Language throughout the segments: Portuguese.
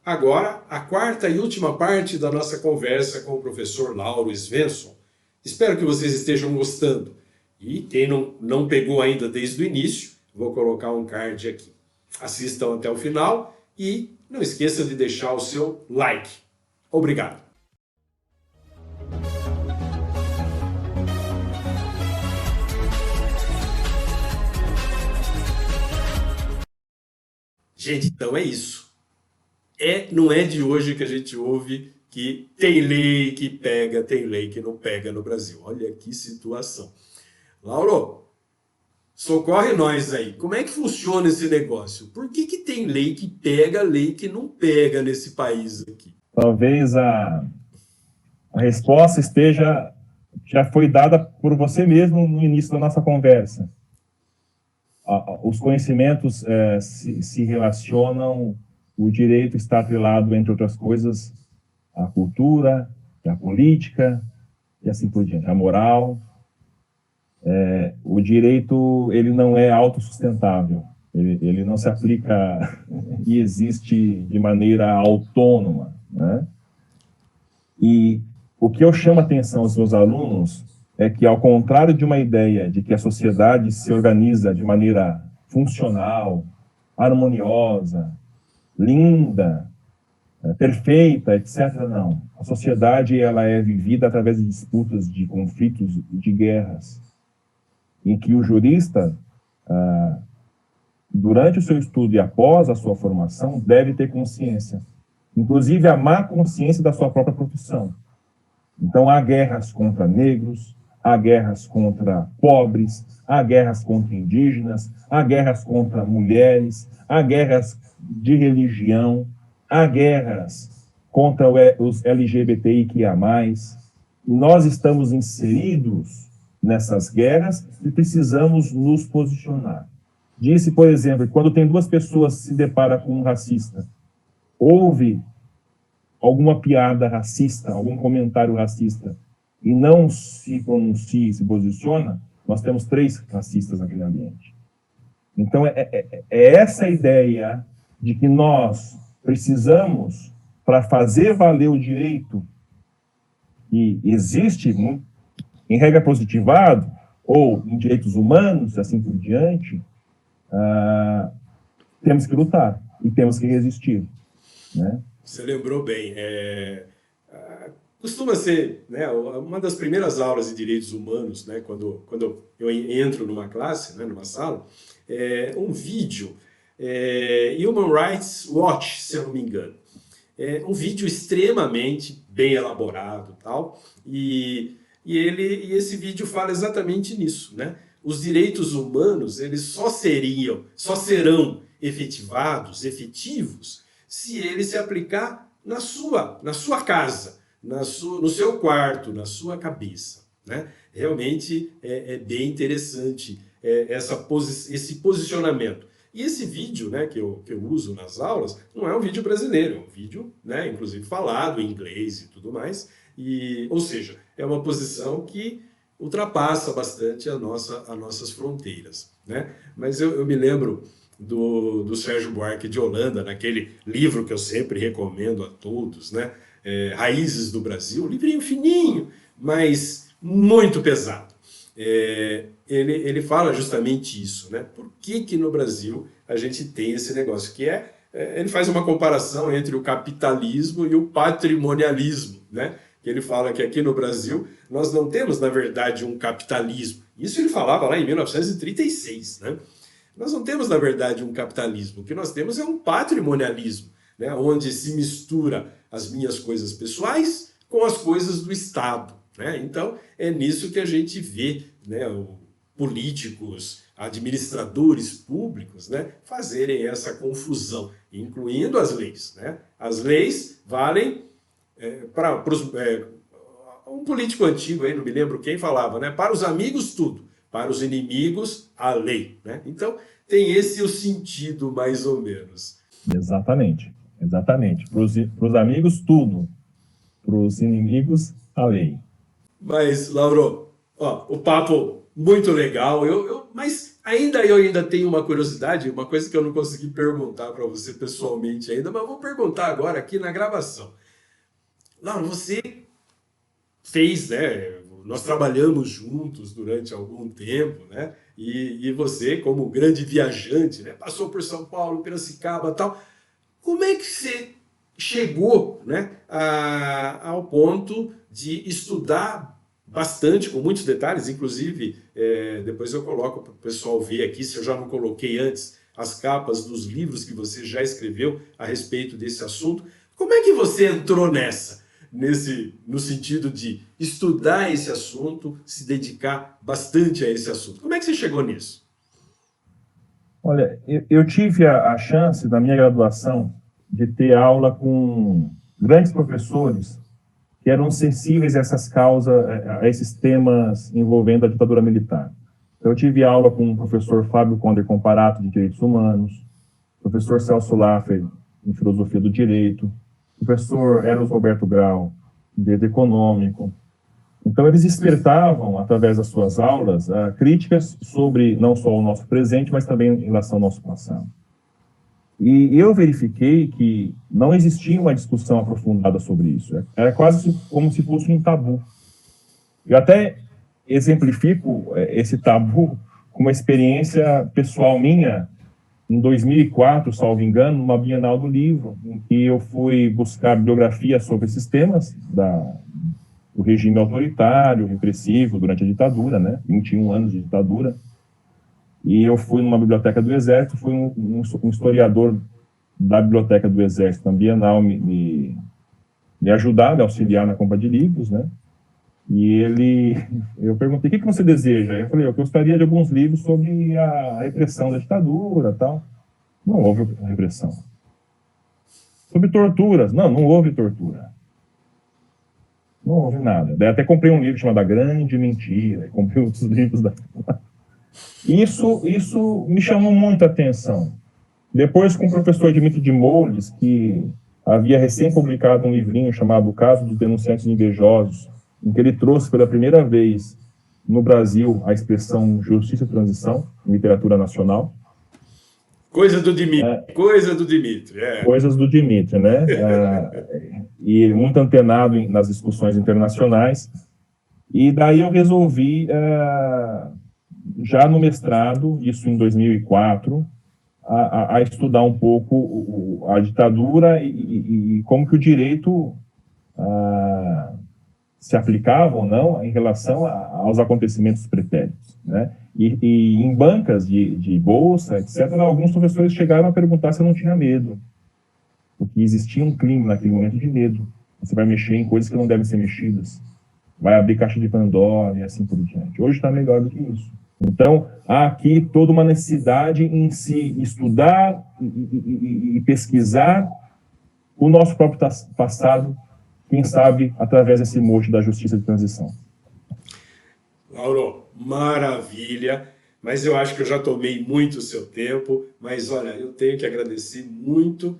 agora a quarta e última parte da nossa conversa com o professor Lauro Svensson. Espero que vocês estejam gostando. E quem não pegou ainda desde o início, vou colocar um card aqui. Assistam até o final e não esqueçam de deixar o seu like. Obrigado. Gente, então é isso. Não é de hoje que a gente ouve que tem lei que pega, tem lei que não pega no Brasil. Olha que situação. Lauro, socorre nós aí. Como é que funciona esse negócio? Por que tem lei que pega, lei que não pega nesse país aqui? Talvez a resposta já foi dada por você mesmo no início da nossa conversa. Os conhecimentos se relacionam, o direito está atrelado, entre outras coisas, à cultura, à política, e assim por diante, à moral. O direito, ele não é autossustentável, ele não se aplica e existe de maneira autônoma, né? E o que eu chamo a atenção aos meus alunos é que, ao contrário de uma ideia de que a sociedade se organiza de maneira funcional, harmoniosa, linda, perfeita, etc., não. A sociedade, ela é vivida através de disputas, de conflitos, de guerras, em que o jurista, durante o seu estudo e após a sua formação, deve ter consciência, inclusive a má consciência da sua própria profissão. Então, há guerras contra negros, há guerras contra pobres, há guerras contra indígenas, há guerras contra mulheres, há guerras de religião, há guerras contra os LGBTIQIA+. Nós estamos inseridos nessas guerras e precisamos nos posicionar. Disse, por exemplo, que quando tem duas pessoas se deparam com um racista, houve alguma piada racista, algum comentário racista, e não se pronuncia, se posiciona, nós temos 3 racistas naquele ambiente. Então, é essa ideia de que nós precisamos, para fazer valer o direito, e existe, em regra positivado, ou em direitos humanos, assim por diante, temos que lutar e temos que resistir, né? Você lembrou bem. Costuma ser, né, uma das primeiras aulas de direitos humanos, né, quando eu entro numa classe, né, numa sala, um vídeo, Human Rights Watch, se eu não me engano. Um vídeo extremamente bem elaborado, tal, e esse vídeo fala exatamente nisso, né? Os direitos humanos, eles só serão efetivos, se ele se aplicar na sua casa, no seu quarto, na sua cabeça, né? Realmente é bem interessante esse posicionamento. E esse vídeo, né, que eu uso nas aulas não é um vídeo brasileiro, é um vídeo, né, inclusive falado em inglês e tudo mais, ou seja, é uma posição que ultrapassa bastante as nossas fronteiras, né? Mas eu me lembro do Sérgio Buarque de Holanda, naquele livro que eu sempre recomendo a todos, né? Raízes do Brasil, um livrinho fininho, mas muito pesado. Ele fala justamente isso, né? Por que no Brasil a gente tem esse negócio? Ele faz uma comparação entre o capitalismo e o patrimonialismo, né? Ele fala que aqui no Brasil nós não temos, na verdade, um capitalismo. Isso ele falava lá em 1936, né? Nós não temos, na verdade, um capitalismo. O que nós temos é um patrimonialismo, né? Onde se mistura as minhas coisas pessoais com as coisas do Estado, né? Então, é nisso que a gente vê, né, políticos, administradores públicos, né, fazerem essa confusão, incluindo as leis, né? As leis valem para um político antigo, aí, não me lembro quem falava, né? Para os amigos, tudo. Para os inimigos, a lei, né? Então, tem esse o sentido, mais ou menos. Exatamente. Para os amigos, tudo. Para os inimigos, a lei. Mas, Lauro, ó, o papo muito legal. Mas eu ainda tenho uma curiosidade, uma coisa que eu não consegui perguntar para você pessoalmente ainda, mas vou perguntar agora aqui na gravação. Laura, você fez, né? Nós trabalhamos juntos durante algum tempo, né? E você, como grande viajante, né? Passou por São Paulo, Piracicaba e tal. Como é que você chegou, né, ao ponto de estudar bastante, com muitos detalhes, inclusive, depois eu coloco para o pessoal ver aqui, se eu já não coloquei antes, as capas dos livros que você já escreveu a respeito desse assunto. Como é que você entrou no sentido de estudar esse assunto, se dedicar bastante a esse assunto? Como é que você chegou nisso? Olha, eu tive a chance, na minha graduação, de ter aula com grandes professores que eram sensíveis a essas causas, a esses temas envolvendo a ditadura militar. Então, eu tive aula com o professor Fábio Conder Comparato, de Direitos Humanos, professor Celso Laffer, em Filosofia do Direito, professor Eros Roberto Grau, de Direito Econômico. Então, eles despertavam, através das suas aulas, críticas sobre não só o nosso presente, mas também em relação ao nosso passado. E eu verifiquei que não existia uma discussão aprofundada sobre isso. Era quase como se fosse um tabu. Eu até exemplifico esse tabu com uma experiência pessoal minha, em 2004, salvo engano, numa Bienal do Livro, em que eu fui buscar bibliografia sobre esses temas do regime autoritário, repressivo, durante a ditadura, né? 21 anos de ditadura. E eu fui numa biblioteca do Exército, fui um historiador da biblioteca do Exército na Bienal me ajudar, me auxiliar na compra de livros, né? E eu perguntei, o que você deseja? Eu falei, eu gostaria de alguns livros sobre a repressão da ditadura, tal. Não houve repressão. Sobre torturas? Não houve tortura. Não houve nada. Daí até comprei um livro chamado A Grande Mentira, comprei outros livros da... Isso me chamou muita atenção. Depois, com o professor Dmitry de Moles, que havia recém-publicado um livrinho chamado O Caso dos Denunciantes Invejosos, em que ele trouxe pela primeira vez no Brasil a expressão justiça e transição, em literatura nacional. Coisa do Dmitry, coisa do Dmitry. Coisas do Dmitry, né? E muito antenado nas discussões internacionais. E daí eu resolvi, já no mestrado, isso em 2004, a estudar um pouco a ditadura e como que o direito se aplicava ou não em relação aos acontecimentos pretéritos, né? E em bancas de bolsa, etc., alguns professores chegaram a perguntar se eu não tinha medo, porque existia um clima naquele momento de medo. Você vai mexer em coisas que não devem ser mexidas, vai abrir caixa de Pandora e assim por diante. Hoje está melhor do que isso. Então, há aqui toda uma necessidade em se estudar e pesquisar o nosso próprio passado, quem sabe, através desse mote da justiça de transição. Lauro, maravilha, mas eu acho que eu já tomei muito o seu tempo, mas olha, eu tenho que agradecer muito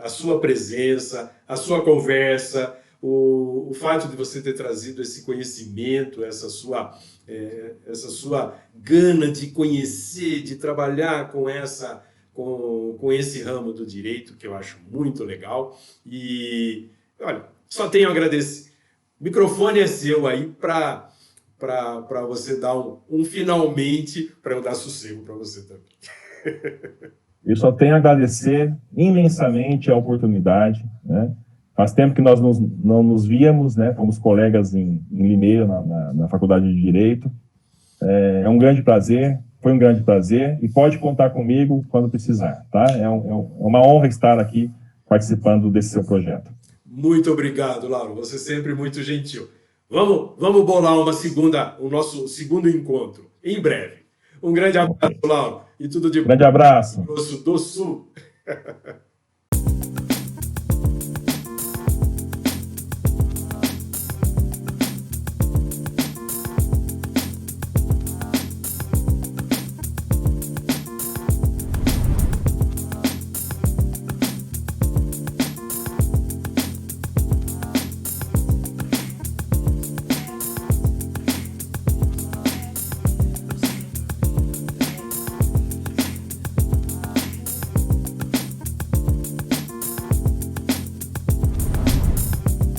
a sua presença, a sua conversa, o fato de você ter trazido esse conhecimento, essa sua gana de conhecer, de trabalhar com esse ramo do direito, que eu acho muito legal. E, olha, só tenho a agradecer. O microfone é seu aí para você dar um finalmente, para eu dar sossego para você também. Eu só tenho a agradecer imensamente a oportunidade, né? Faz tempo que nós não nos víamos, né? Fomos colegas em Limeira, na Faculdade de Direito. É um grande prazer, foi um grande prazer, e pode contar comigo quando precisar, tá? É uma honra estar aqui participando desse seu projeto. Muito obrigado, Lauro. Você é sempre muito gentil. Vamos bolar o nosso segundo encontro, em breve. Um grande abraço, Lauro, e tudo de bom. Grande abraço. Do Sul.